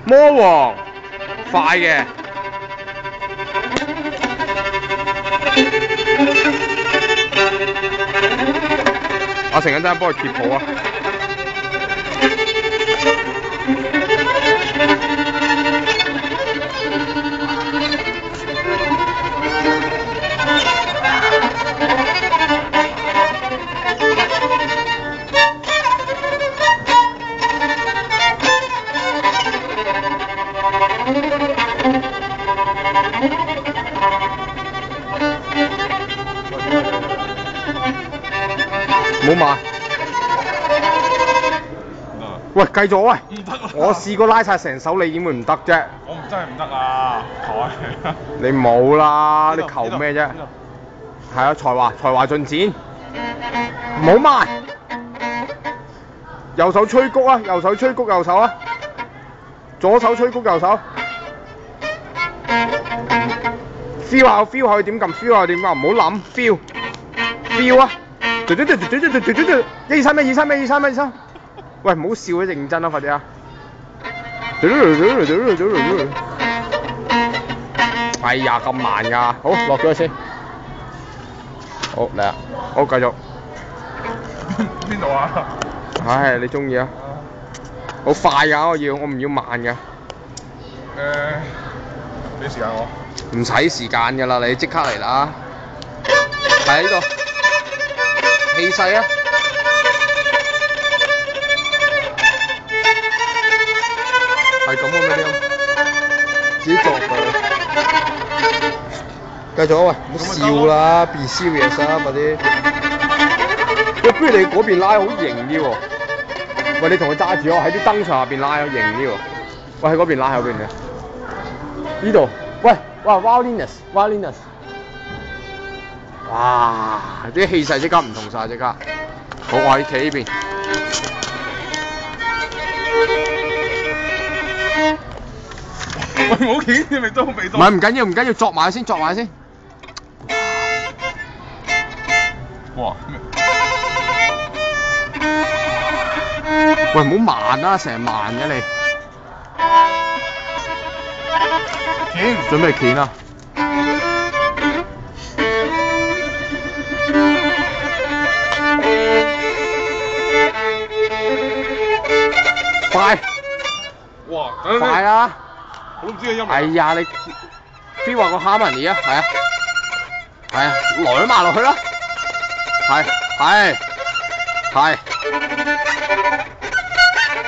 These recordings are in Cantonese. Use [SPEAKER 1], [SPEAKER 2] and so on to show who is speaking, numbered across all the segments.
[SPEAKER 1] 魔王快嘅。阿成陣間幫佢貼譜啊！唔好慢。喂，繼續喂。
[SPEAKER 2] 唔得啊！
[SPEAKER 1] 我試過拉晒成手，你點會唔得啫？
[SPEAKER 2] 我真係唔得啊！台。
[SPEAKER 1] 你冇啦，你
[SPEAKER 2] 呢度
[SPEAKER 1] 求咩啫
[SPEAKER 2] 呢？
[SPEAKER 1] 係啊，才華進展。唔好慢。右手吹谷啊，右手吹谷右手啊。左手吹谷右手。feel 下 feel 下佢點撳 feel 下佢點撳，唔好諗 feel 啊！123咩？123咩？123。喂，唔好笑啊，認真啊，快啲啊！哎呀，咁慢㗎！好，落咗先。好嚟啊！好，繼續。
[SPEAKER 2] 邊度啊？
[SPEAKER 1] 唉，你中意啊？好快㗎，我唔要慢㗎。
[SPEAKER 2] 俾時間我。
[SPEAKER 1] 唔使時間㗎啦，你即刻嚟啦！喺呢度，氣勢啊！係咁嘅咩？自己作㗎。繼續啊！喂，唔好笑啦，be serious 啊，快啲！喂，不如你嗰邊拉好型啲喎。喂，你同佢揸住我喺啲燈場下邊拉好型啲喎。喂，喺嗰邊拉喺嗰邊嘅。呢度，喂，哇 ，Wildness，哇，啲氣勢即刻唔同晒，即刻。好，我喺企呢邊。
[SPEAKER 2] 喂，冇企，你咪都未到。
[SPEAKER 1] 唔係唔緊要，作埋先。
[SPEAKER 2] 哇！
[SPEAKER 1] 喂，唔好慢啦，成日慢嘅你。
[SPEAKER 2] 鉗。
[SPEAKER 1] 準備鉗啊！快！
[SPEAKER 2] 哇！
[SPEAKER 1] 快啊！
[SPEAKER 2] 我都唔知個音。
[SPEAKER 1] 哎呀，你 feel 下個 harmony 啊，係啊，來埋落去啦，係，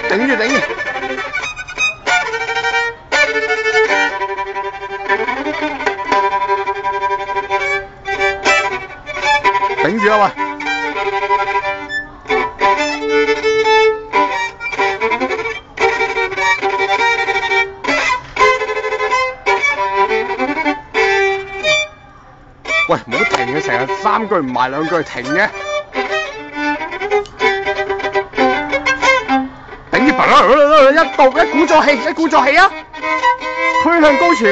[SPEAKER 1] 頂住，頂住啊喂！喂，唔好停嘅，成日3句唔埋2句停嘅。頂住，一鼓作氣啊！推向高潮。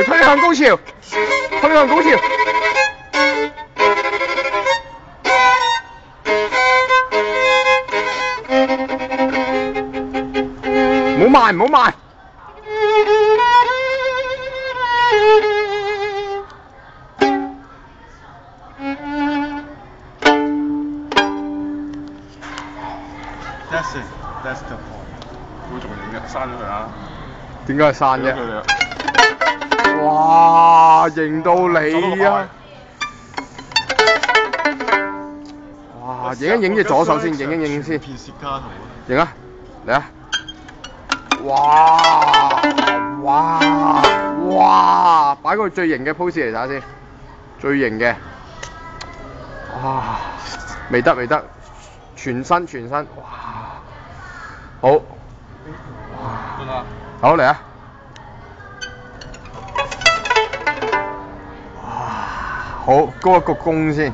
[SPEAKER 1] 唔好慢。
[SPEAKER 2] That's the point。會仲影嘅，刪咗佢啊！
[SPEAKER 1] 點解係刪啫？
[SPEAKER 2] 佢哋
[SPEAKER 1] 哇，型到你啊！哇，影隻左手先，影先。
[SPEAKER 2] 片攝家圖啊！
[SPEAKER 1] 影啊，嚟啊！哇！擺個最型嘅 pose 嚟睇下先，最型嘅。哇！未得，全身，哇！好，
[SPEAKER 2] 得啦。
[SPEAKER 1] 好嚟啊！哇！好，高一個弓先。